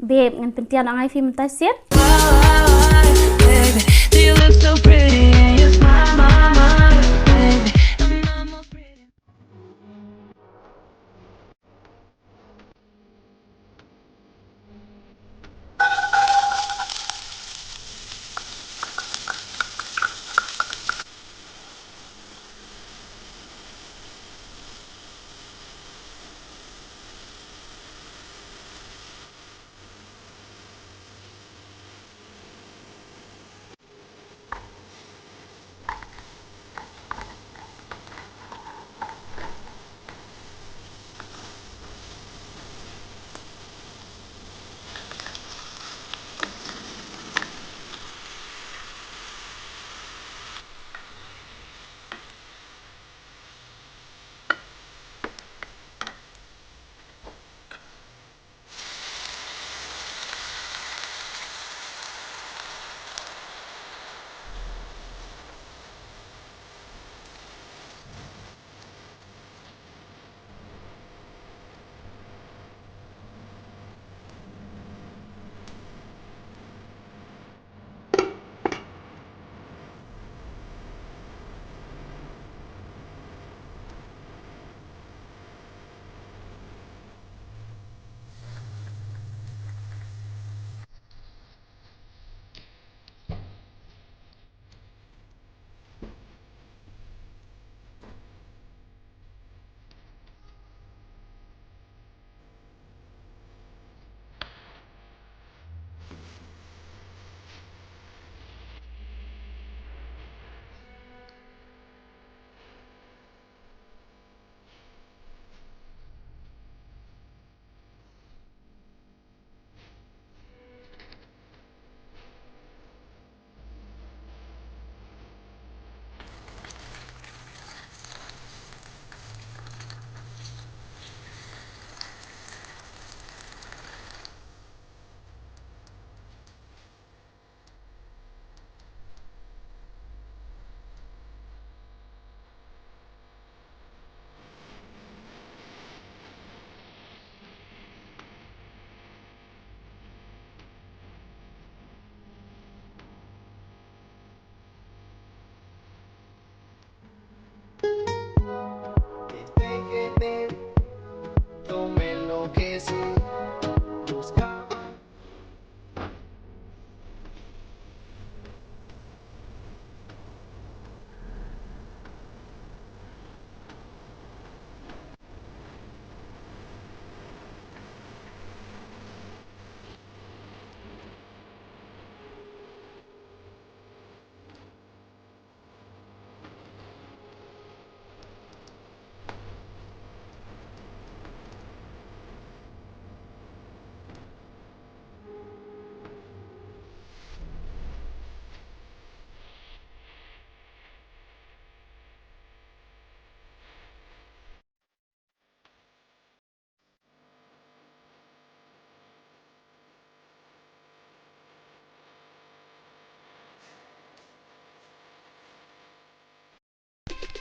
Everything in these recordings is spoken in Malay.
babe ngan pentian angai film tasir. Baby, do you look so pretty and you smile, baby, I'm more pretty.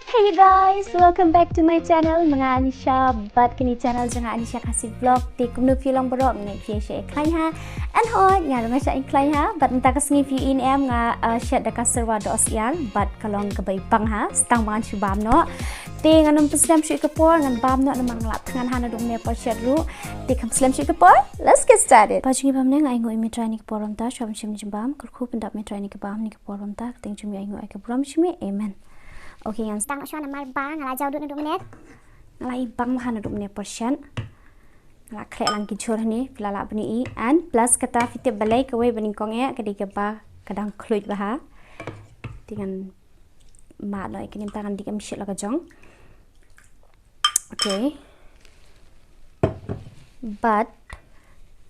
Hey guys, welcome back to my channel Mga Anisha. But kini channel jangan Anisha Khasi vlog di kumnu Shillong borok ngai view share klai ha. And hoi nga nga sha klai ha. But entah kas ngi view in em nga share da kas Syrwa DohSyiar. But kalong ke bai pang ha, stang bangan shu bam no. Ti ngan slam shu ke por ngan bam no namang lap ngan hana dum ne por share ru. Ti kam slam shu ke por. Let's get started. Pa chungi bam ne ngai ngoi mi try ni ke porom ta shom shim jim bam. Kur khu pendap mi try ni ke bam ni ke porom ta. Ting chumi ai ngoi ke porom shumi. Amen. Okay, yang Tang syo na malbang ngala jauh duduk menit. Ngala ibang mahan duduk menit persen. Ngala klek lang kicur ni, pelala beni i. And plus kata fitip balai kawai bening kongnya kadi keba kadang kluit baha. Dengan mak lo ikan tangan di kami shit lah kejong. Okay. But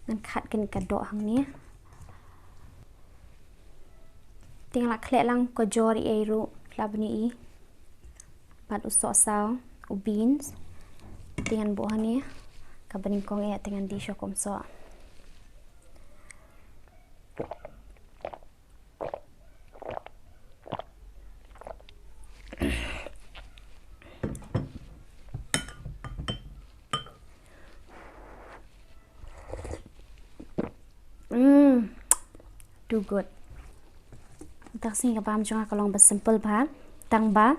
ngan kat kan kadok hang ni. Tinggal klek lang ko jori airu pelala beni i. Pat usok sao, beans, dengan buah ni, kabaning kong ya dengan di shokom so. too good. Tak sing ka pam chunga kalong ba simple ba tang ba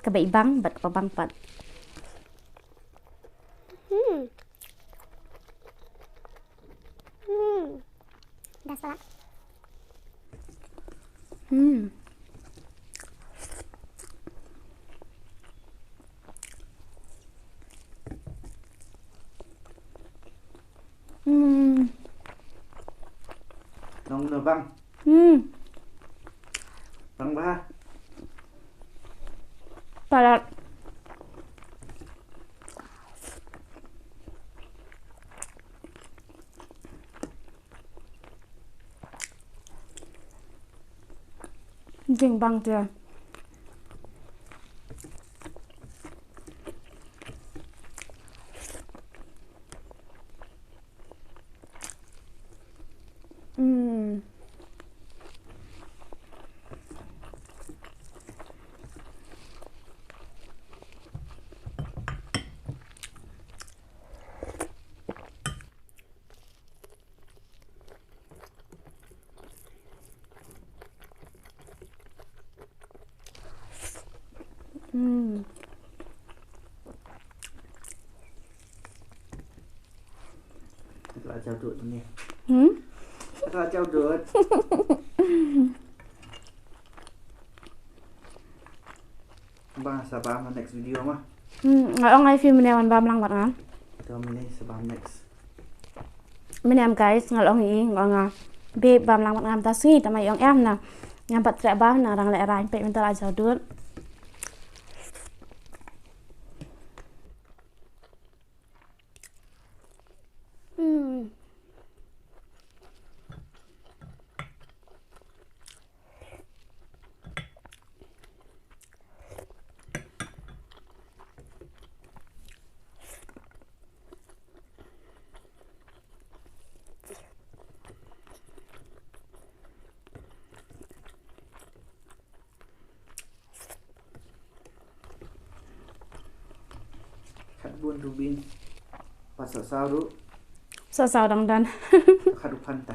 ka ba ibang bat pa bang pat. Dah salah. Nong nửa băng băng ba Parat. Jing bang dia. Thật là chào đuổi nè. Hmm? Thật là chào đuổi. Bang sabam next video mah. Ngayong ay film niya man bam lang bat nga. Ito mini sabam next. Minam guys ngalong i nga be bam lang bat ngam ta singi ta may em na ngam pat tra ba na rang le rain pe min ta aja dut. Khát buôn rubin. Pasal sao ru. Sao dang dan. Khát upan ta.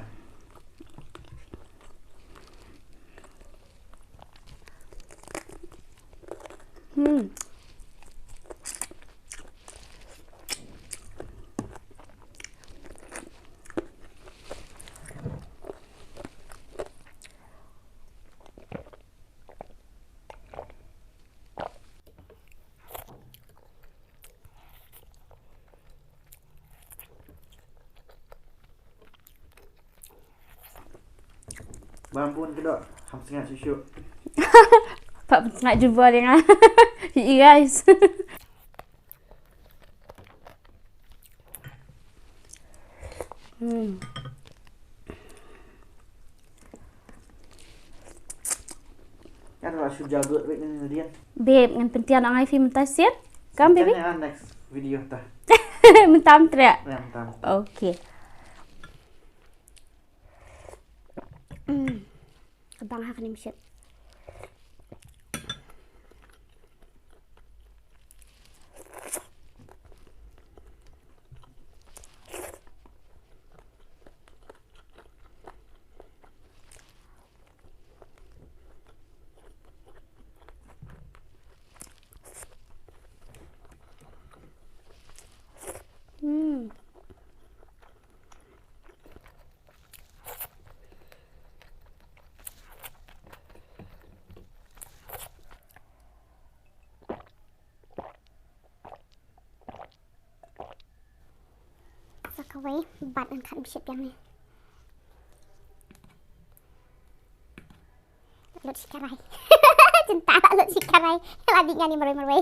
Bang pun ke dok. Ham sengat susu. Pak nak jumpa dengan you guys. Kan lah sudah jauh duit ni Rian. Babe, ngan pentian ang ay film ta siap? Kam baby? Kan next video ta. Mentam tria. Yang tam. Okay. Abang ha kanim shit. Sakaway, bat ang kanim shit yang ni. Lut si karay. Cinta lut si karay. Lagi nga ni maroy-maroy.